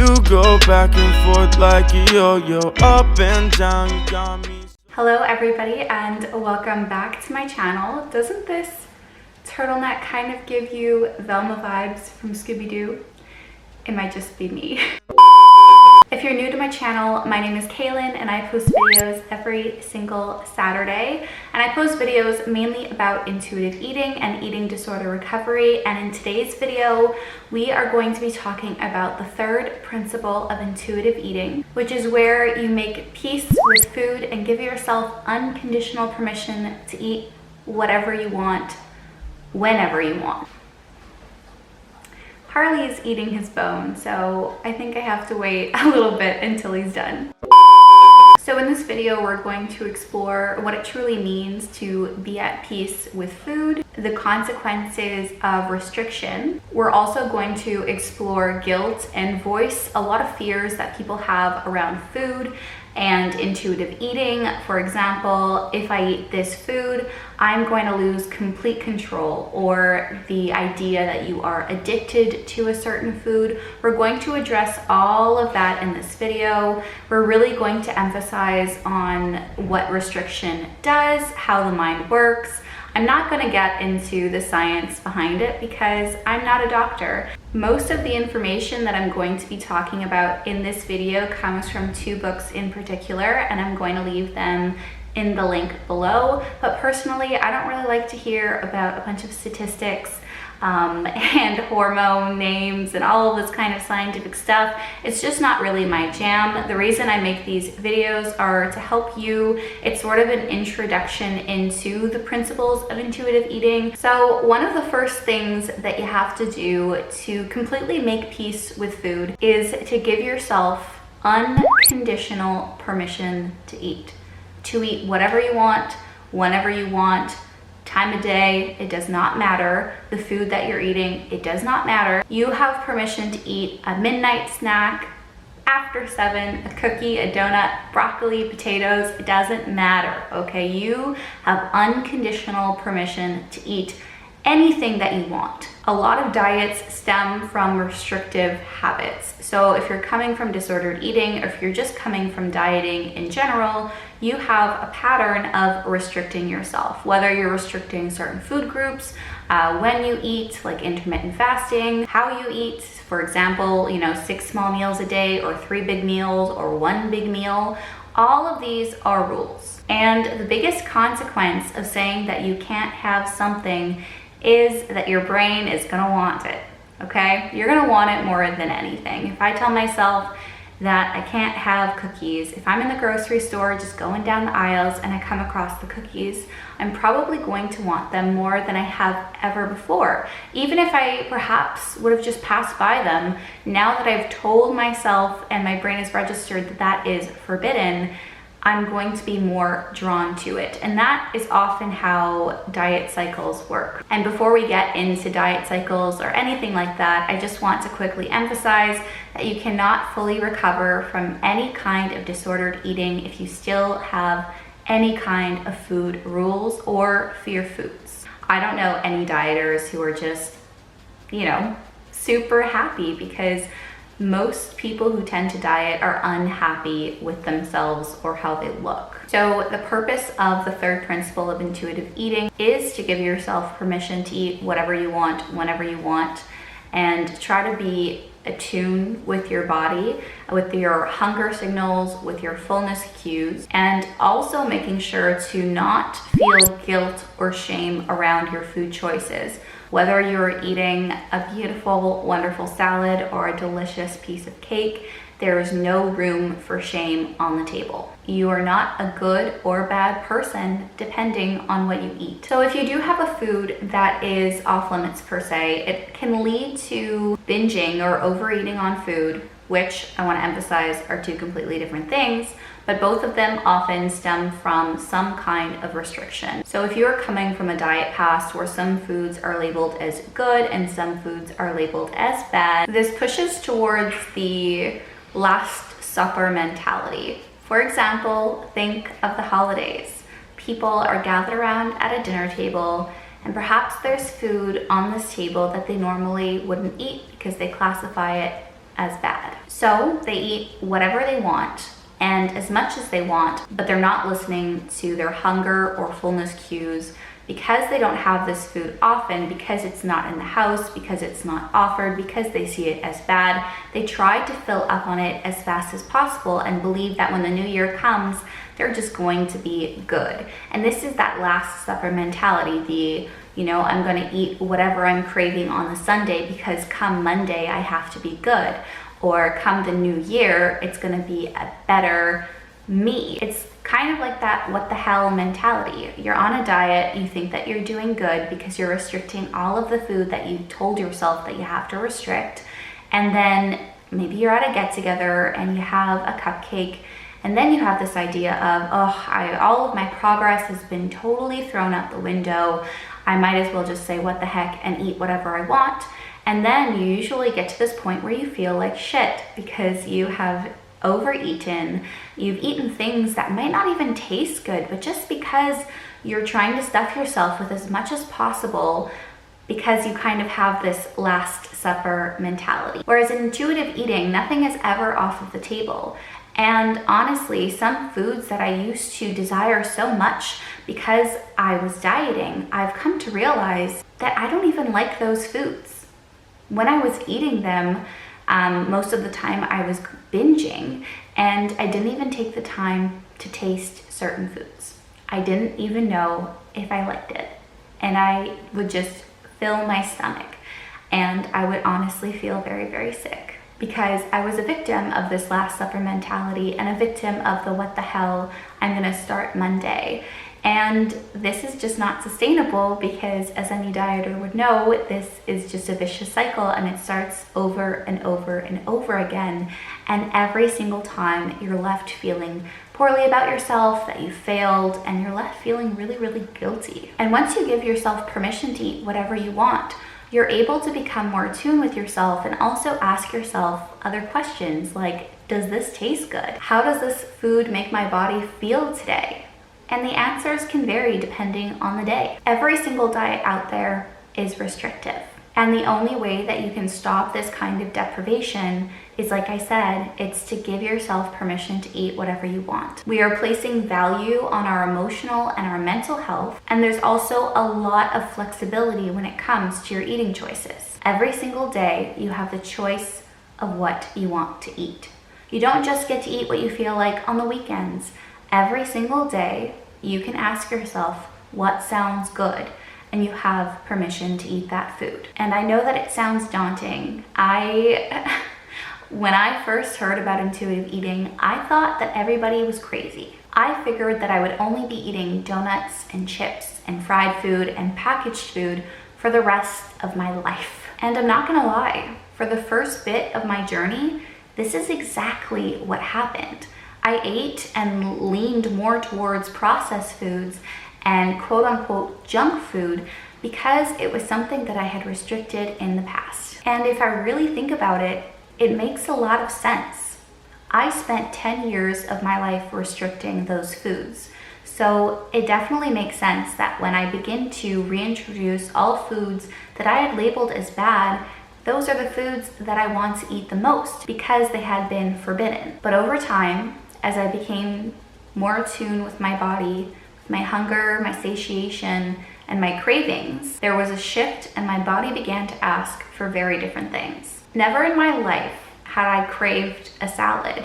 You go back and forth like a yo-yo, up and down, you got me. Hello everybody and welcome back to my channel. Doesn't this turtleneck kind of give you Velma vibes from Scooby-Doo? It might just be me. If you're new to my channel, my name is Kailin and I post videos every single Saturday. And I post videos mainly about intuitive eating and eating disorder recovery. And in today's video, we are going to be talking about the third principle of intuitive eating, which is where you make peace with food and give yourself unconditional permission to eat whatever you want, whenever you want. Harley is eating his bone, so I think I have to wait a little bit until he's done. So in this video, we're going to explore what it truly means to be at peace with food, the consequences of restriction. We're also going to explore guilt and voice a lot of fears that people have around food and intuitive eating. For example, if I eat this food, I'm going to lose complete control, or the idea that you are addicted to a certain food. We're going to address all of that in this video. We're really going to emphasize on what restriction does, how the mind works. I'm not going to get into the science behind it because I'm not a doctor. Most of the information that I'm going to be talking about in this video comes from two books in particular, and I'm going to leave them in the link below. But personally, I don't really like to hear about a bunch of statistics and hormone names and all of this kind of scientific stuff. It's just not really my jam. The reason I make these videos are to help you. It's sort of an introduction into the principles of intuitive eating. So one of the first things that you have to do to completely make peace with food is to give yourself unconditional permission to eat whatever you want, whenever you want. Time of day, it does not matter. The food that you're eating, it does not matter. You have permission to eat a midnight snack, after 7, a cookie, a donut, broccoli, potatoes, it doesn't matter, okay? You have unconditional permission to eat anything that you want. A lot of diets stem from restrictive habits. So if you're coming from disordered eating, or if you're just coming from dieting in general, you have a pattern of restricting yourself, whether you're restricting certain food groups, when you eat, like intermittent fasting, how you eat, for example, 6 small meals a day, or 3 big meals, or 1 big meal. All of these are rules. And the biggest consequence of saying that you can't have something is that your brain is gonna want it, okay? You're gonna want it more than anything. If I tell myself that I can't have cookies, if I'm in the grocery store just going down the aisles and I come across the cookies, I'm probably going to want them more than I have ever before. Even if I perhaps would have just passed by them, now that I've told myself and my brain is registered that that is forbidden, I'm going to be more drawn to it. And that is often how diet cycles work. And before we get into diet cycles or anything like that, I just want to quickly emphasize that you cannot fully recover from any kind of disordered eating if you still have any kind of food rules or fear foods. I don't know any dieters who are just, super happy, because most people who tend to diet are unhappy with themselves or how they look. So the purpose of the third principle of intuitive eating is to give yourself permission to eat whatever you want, whenever you want, and try to be attuned with your body, with your hunger signals, with your fullness cues, and also making sure to not feel guilt or shame around your food choices. Whether you're eating a beautiful, wonderful salad or a delicious piece of cake, there is no room for shame on the table. You are not a good or bad person depending on what you eat. So if you do have a food that is off limits per se, it can lead to binging or overeating on food, which I want to emphasize are two completely different things, but both of them often stem from some kind of restriction. So if you're coming from a diet past where some foods are labeled as good and some foods are labeled as bad, this pushes towards the Last Supper mentality. For example, think of the holidays. People are gathered around at a dinner table, and perhaps there's food on this table that they normally wouldn't eat because they classify it as bad. So they eat whatever they want and as much as they want, but they're not listening to their hunger or fullness cues because they don't have this food often, because it's not in the house, because it's not offered, because they see it as bad. They try to fill up on it as fast as possible and believe that when the new year comes, they're just going to be good. And this is that Last Supper mentality, I'm going to eat whatever I'm craving on the Sunday because come Monday I have to be good, or come the new year it's going to be a better me. It's kind of like that what the hell mentality. You're on a diet, you think that you're doing good because you're restricting all of the food that you told yourself that you have to restrict, and then maybe you're at a get-together and you have a cupcake, and then you have this idea of, all of my progress has been totally thrown out the window. I might as well just say what the heck and eat whatever I want. And then you usually get to this point where you feel like shit because you have overeaten. You've eaten things that might not even taste good, but just because you're trying to stuff yourself with as much as possible because you kind of have this Last Supper mentality. Whereas in intuitive eating, nothing is ever off of the table. And honestly, some foods that I used to desire so much because I was dieting, I've come to realize that I don't even like those foods. When I was eating them, most of the time I was binging, and I didn't even take the time to taste certain foods. I didn't even know if I liked it. And I would just fill my stomach, and I would honestly feel very, very sick because I was a victim of this Last Supper mentality and a victim of the what the hell, I'm gonna start Monday. And this is just not sustainable because, as any dieter would know, this is just a vicious cycle, and it starts over and over and over again. And every single time you're left feeling poorly about yourself, that you failed, and you're left feeling really, really guilty. And once you give yourself permission to eat whatever you want, you're able to become more attuned with yourself and also ask yourself other questions like, does this taste good? How does this food make my body feel today? And the answers can vary depending on the day. Every single diet out there is restrictive. And the only way that you can stop this kind of deprivation is, like I said, it's to give yourself permission to eat whatever you want. We are placing value on our emotional and our mental health, and there's also a lot of flexibility when it comes to your eating choices. Every single day, you have the choice of what you want to eat. You don't just get to eat what you feel like on the weekends. Every single day, you can ask yourself what sounds good, and you have permission to eat that food. And I know that it sounds daunting. When I first heard about intuitive eating, I thought that everybody was crazy. I figured that I would only be eating donuts and chips and fried food and packaged food for the rest of my life. And I'm not gonna lie, for the first bit of my journey, this is exactly what happened. I ate and leaned more towards processed foods and quote unquote junk food because it was something that I had restricted in the past. And if I really think about it, it makes a lot of sense. I spent 10 years of my life restricting those foods. So it definitely makes sense that when I begin to reintroduce all foods that I had labeled as bad, those are the foods that I want to eat the most because they had been forbidden. But over time, as I became more attuned with my body, my hunger, my satiation, and my cravings, there was a shift and my body began to ask for very different things. Never in my life had I craved a salad.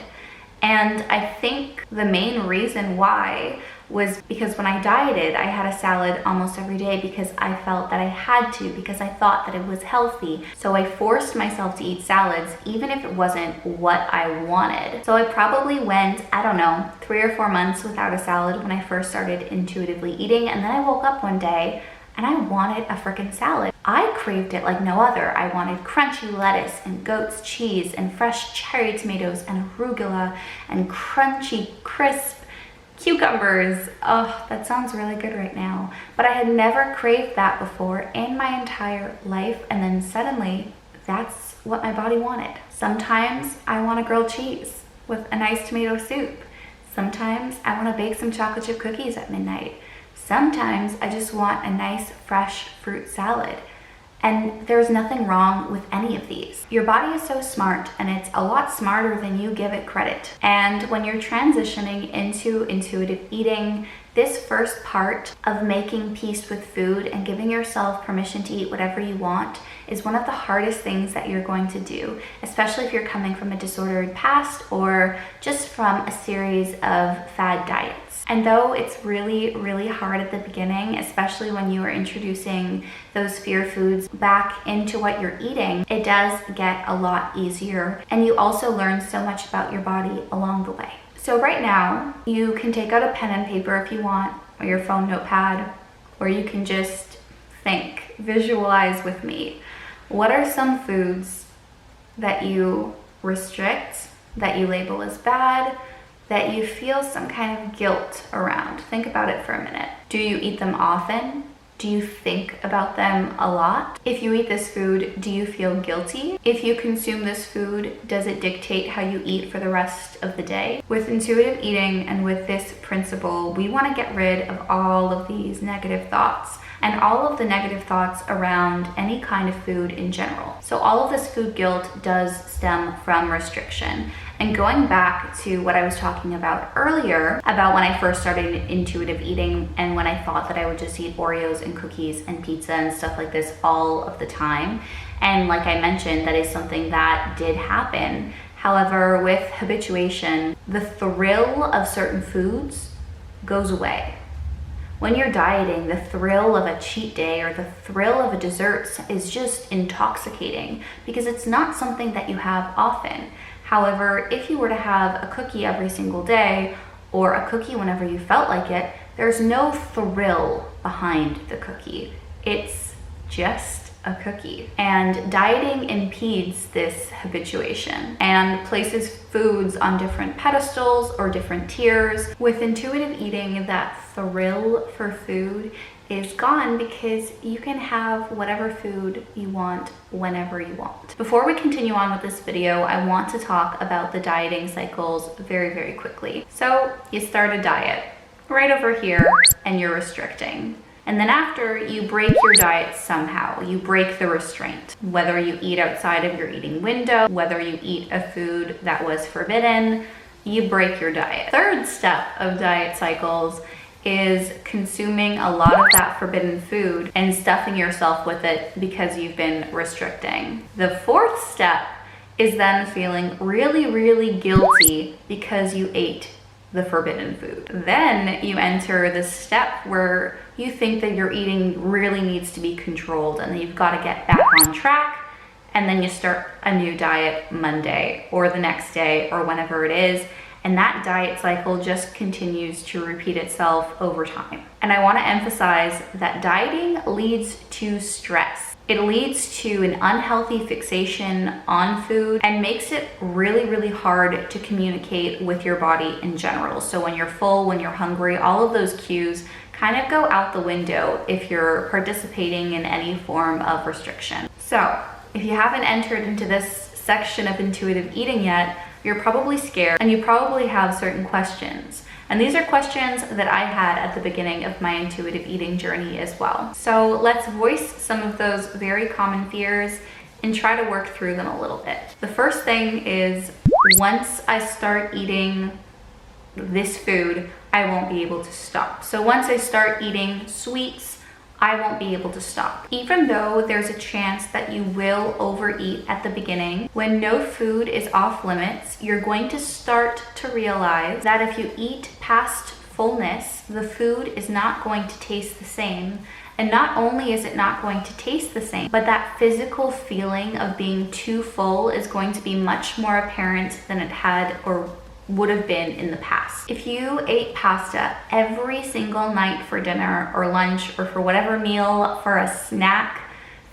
And I think the main reason why was because when I dieted, I had a salad almost every day because I felt that I had to, because I thought that it was healthy. So I forced myself to eat salads, even if it wasn't what I wanted. So I probably went, 3 or 4 months without a salad when I first started intuitively eating. And then I woke up one day and I wanted a freaking salad. I craved it like no other. I wanted crunchy lettuce and goat's cheese and fresh cherry tomatoes and arugula and crunchy, crisp cucumbers. Oh, that sounds really good right now. But I had never craved that before in my entire life. And then suddenly, that's what my body wanted. Sometimes I want a grilled cheese with a nice tomato soup. Sometimes I want to bake some chocolate chip cookies at midnight. Sometimes I just want a nice fresh fruit salad. And there's nothing wrong with any of these. Your body is so smart, and it's a lot smarter than you give it credit. And when you're transitioning into intuitive eating, this first part of making peace with food and giving yourself permission to eat whatever you want is one of the hardest things that you're going to do, especially if you're coming from a disordered past or just from a series of fad diets. And though it's really, really hard at the beginning, especially when you are introducing those fear foods back into what you're eating, it does get a lot easier. And you also learn so much about your body along the way. So right now, you can take out a pen and paper if you want, or your phone notepad, or you can just think, visualize with me. What are some foods that you restrict, that you label as bad, that you feel some kind of guilt around? Think about it for a minute. Do you eat them often? Do you think about them a lot? If you eat this food, do you feel guilty? If you consume this food, does it dictate how you eat for the rest of the day? With intuitive eating and with this principle, we want to get rid of all of these negative thoughts and all of the negative thoughts around any kind of food in general. So all of this food guilt does stem from restriction. And going back to what I was talking about earlier, about when I first started intuitive eating and when I thought that I would just eat Oreos and cookies and pizza and stuff like this all of the time. And like I mentioned, that is something that did happen. However, with habituation, the thrill of certain foods goes away. When you're dieting, the thrill of a cheat day or the thrill of a dessert is just intoxicating because it's not something that you have often. However, if you were to have a cookie every single day or a cookie whenever you felt like it, there's no thrill behind the cookie. It's just a cookie. And dieting impedes this habituation and places foods on different pedestals or different tiers. With intuitive eating, that thrill for food is gone because you can have whatever food you want whenever you want. Before we continue on with this video, I want to talk about the dieting cycles very, very quickly. So you start a diet right over here and you're restricting. And then after, you break your diet somehow. You break the restraint. Whether you eat outside of your eating window, whether you eat a food that was forbidden, you break your diet. Third step of diet cycles is consuming a lot of that forbidden food and stuffing yourself with it because you've been restricting. The fourth step is then feeling really, really guilty because you ate the forbidden food. Then you enter the step where you think that your eating really needs to be controlled and that you've got to get back on track, and then you start a new diet Monday or the next day or whenever it is. And that diet cycle just continues to repeat itself over time. And I want to emphasize that dieting leads to stress. It leads to an unhealthy fixation on food and makes it really, really hard to communicate with your body in general. So when you're full, when you're hungry, all of those cues kind of go out the window if you're participating in any form of restriction. So if you haven't entered into this section of intuitive eating yet, you're probably scared and you probably have certain questions. And these are questions that I had at the beginning of my intuitive eating journey as well. So let's voice some of those very common fears and try to work through them a little bit. The first thing is, once I start eating this food, I won't be able to stop. So once I start eating sweets, I won't be able to stop. Even though there's a chance that you will overeat at the beginning, when no food is off limits, you're going to start to realize that if you eat past fullness, the food is not going to taste the same. And not only is it not going to taste the same, but that physical feeling of being too full is going to be much more apparent than it had or would have been in the past. If you ate pasta every single night for dinner or lunch or for whatever meal for a snack,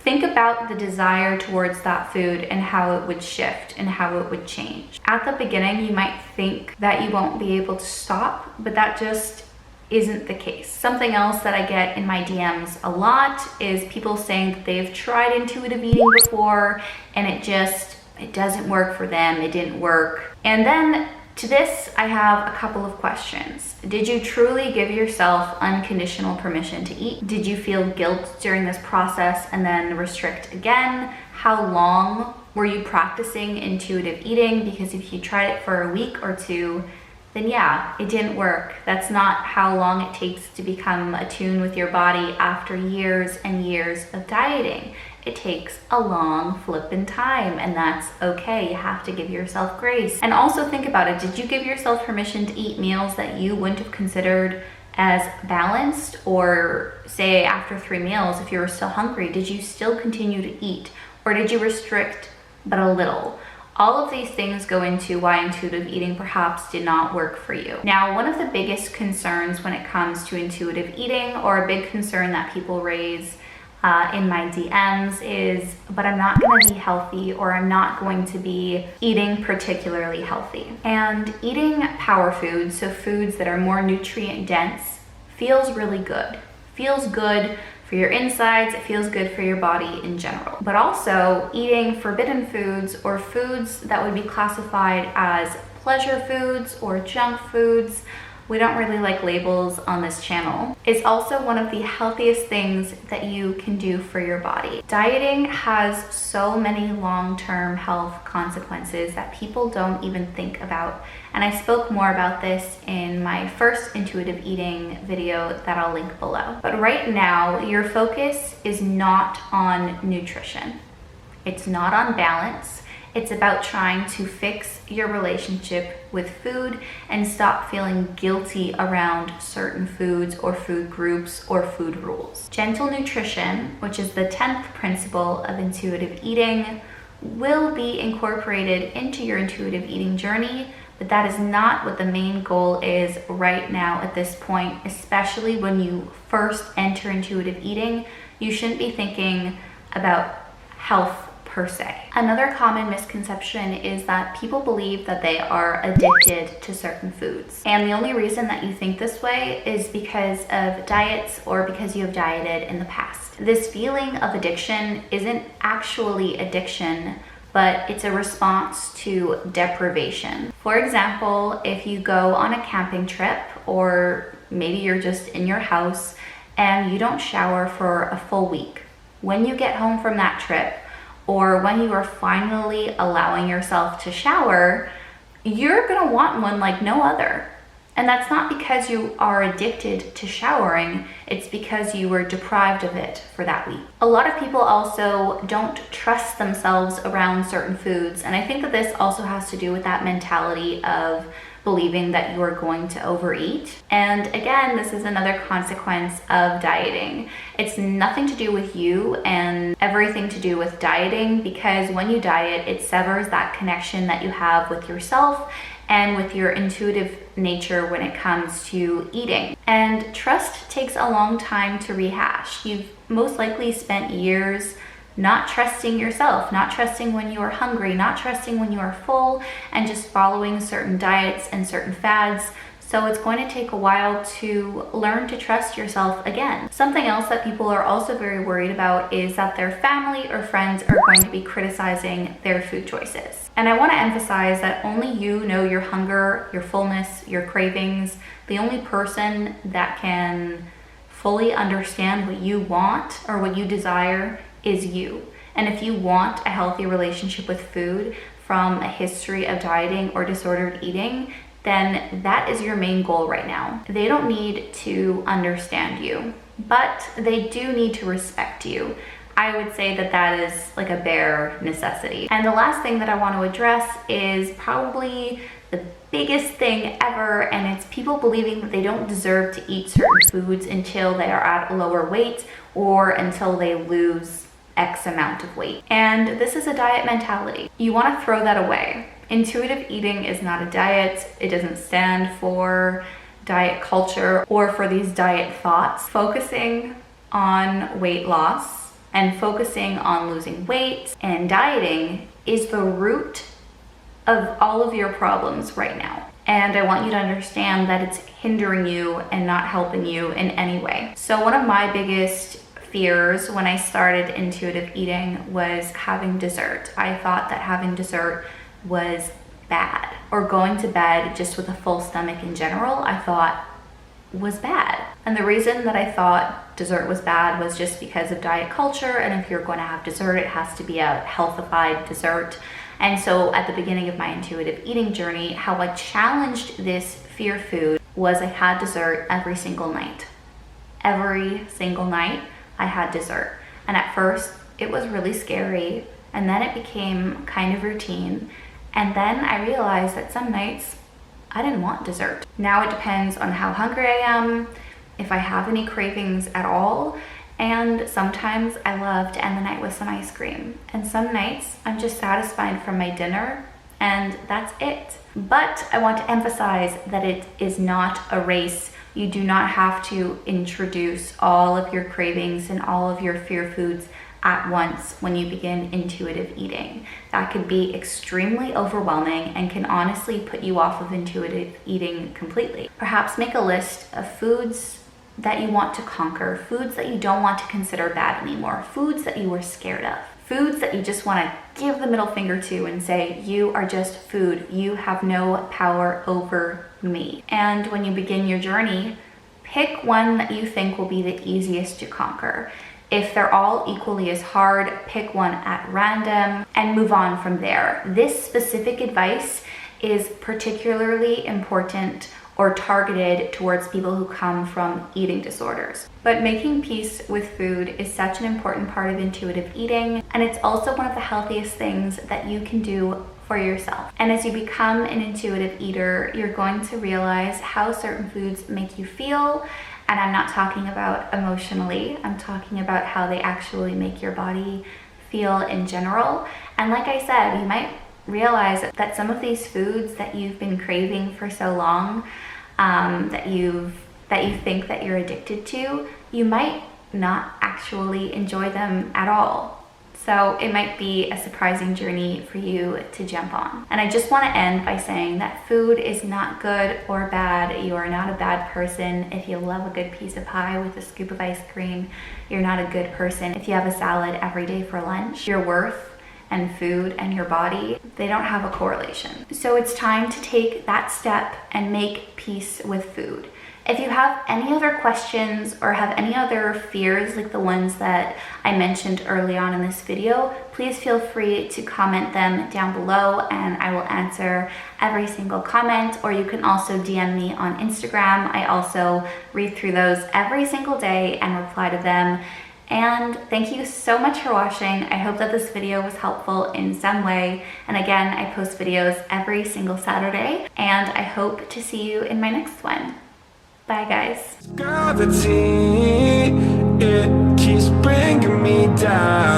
think about the desire towards that food and how it would shift and how it would change. At the beginning, you might think that you won't be able to stop, but that just isn't the case. Something else that I get in my DMs a lot is people saying that they've tried intuitive eating before and it doesn't work for them, it didn't work. And then To this, I have a couple of questions. Did you truly give yourself unconditional permission to eat? Did you feel guilt during this process and then restrict again? How long were you practicing intuitive eating? Because if you tried it for a week or two, then yeah, it didn't work. That's not how long it takes to become attuned with your body after years and years of dieting. It takes a long flippin' time, and that's okay. You have to give yourself grace. And also think about it. Did you give yourself permission to eat meals that you wouldn't have considered as balanced? Or say after 3 meals, if you were still hungry, did you still continue to eat? Or did you restrict but a little? All of these things go into why intuitive eating perhaps did not work for you. Now, one of the biggest concerns when it comes to intuitive eating, or a big concern that people raise in my DMs is, but I'm not going to be healthy, or I'm not going to be eating particularly healthy. And eating power foods, so foods that are more nutrient dense, feels really good. Feels good for your insides, it feels good for your body in general. But also eating forbidden foods, or foods that would be classified as pleasure foods or junk foods, we don't really like labels on this channel, is also one of the healthiest things that you can do for your body. Dieting has so many long-term health consequences that people don't even think about. And I spoke more about this in my first intuitive eating video that I'll link below. But right now, your focus is not on nutrition. It's not on balance. It's about trying to fix your relationship with food and stop feeling guilty around certain foods or food groups or food rules. Gentle nutrition, which is the 10th principle of intuitive eating, will be incorporated into your intuitive eating journey, but that is not what the main goal is right now at this point, especially when you first enter intuitive eating. You shouldn't be thinking about health per se. Another common misconception is that people believe that they are addicted to certain foods. And the only reason that you think this way is because of diets or because you have dieted in the past. This feeling of addiction isn't actually addiction, but it's a response to deprivation. For example, if you go on a camping trip, or maybe you're just in your house and you don't shower for a full week, when you get home from that trip, or when you are finally allowing yourself to shower, you're gonna want one like no other. And that's not because you are addicted to showering, it's because you were deprived of it for that week. A lot of people also don't trust themselves around certain foods, and I think that this also has to do with that mentality of believing that you are going to overeat. And again, this is another consequence of dieting. It's nothing to do with you and everything to do with dieting, because when you diet, it severs that connection that you have with yourself and with your intuitive nature when it comes to eating. And trust takes a long time to rehash. You've most likely spent years not trusting yourself, not trusting when you are hungry, not trusting when you are full, and just following certain diets and certain fads. So it's going to take a while to learn to trust yourself again. Something else that people are also very worried about is that their family or friends are going to be criticizing their food choices. And I want to emphasize that only you know your hunger, your fullness, your cravings. The only person that can fully understand what you want or what you desire is you. And if you want a healthy relationship with food from a history of dieting or disordered eating, then that is your main goal right now. They don't need to understand you, but they do need to respect you. I would say that that is like a bare necessity. And the last thing that I want to address is probably the biggest thing ever, and it's people believing that they don't deserve to eat certain foods until they are at a lower weight or until they lose X amount of weight. And this is a diet mentality. You want to throw that away. Intuitive eating is not a diet. It doesn't stand for diet culture or for these diet thoughts. Focusing on weight loss and focusing on losing weight and dieting is the root of all of your problems right now. And I want you to understand that it's hindering you and not helping you in any way. So one of my biggest fears when I started intuitive eating was having dessert. I thought that having dessert was bad, or going to bed just with a full stomach in general, I thought was bad. And the reason that I thought dessert was bad was just because of diet culture, and if you're going to have dessert, it has to be a healthified dessert. And so at the beginning of my intuitive eating journey, how I challenged this fear food was I had dessert every single night. Every single night I had dessert. And at first it was really scary, and then it became kind of routine. And then I realized that some nights I didn't want dessert. Now it depends on how hungry I am, if I have any cravings at all, and sometimes I love to end the night with some ice cream. And some nights I'm just satisfied from my dinner, and that's it. But I want to emphasize that it is not a race. You do not have to introduce all of your cravings and all of your fear foods at once when you begin intuitive eating. That could be extremely overwhelming and can honestly put you off of intuitive eating completely. Perhaps make a list of foods that you want to conquer, foods that you don't want to consider bad anymore, foods that you were scared of, foods that you just want to give the middle finger to and say, you are just food, you have no power over me. And when you begin your journey, pick one that you think will be the easiest to conquer. If they're all equally as hard, pick one at random and move on from there. This specific advice is particularly important or targeted towards people who come from eating disorders. But making peace with food is such an important part of intuitive eating, and it's also one of the healthiest things that you can do for yourself. And as you become an intuitive eater, you're going to realize how certain foods make you feel. And I'm not talking about emotionally, I'm talking about how they actually make your body feel in general. And like I said, you might realize that some of these foods that you've been craving for so long, that you think that you're addicted to, you might not actually enjoy them at all. So it might be a surprising journey for you to jump on. And I just want to end by saying that food is not good or bad. You are not a bad person if you love a good piece of pie with a scoop of ice cream. You're not a good person if you have a salad every day for lunch. Your worth and food and your body, they don't have a correlation. So it's time to take that step and make peace with food. If you have any other questions or have any other fears like the ones that I mentioned early on in this video, please feel free to comment them down below and I will answer every single comment, or you can also DM me on Instagram. I also read through those every single day and reply to them. And thank you so much for watching. I hope that this video was helpful in some way. And again, I post videos every single Saturday, and I hope to see you in my next one. Bye, guys. Gravity, it keeps bringing me down.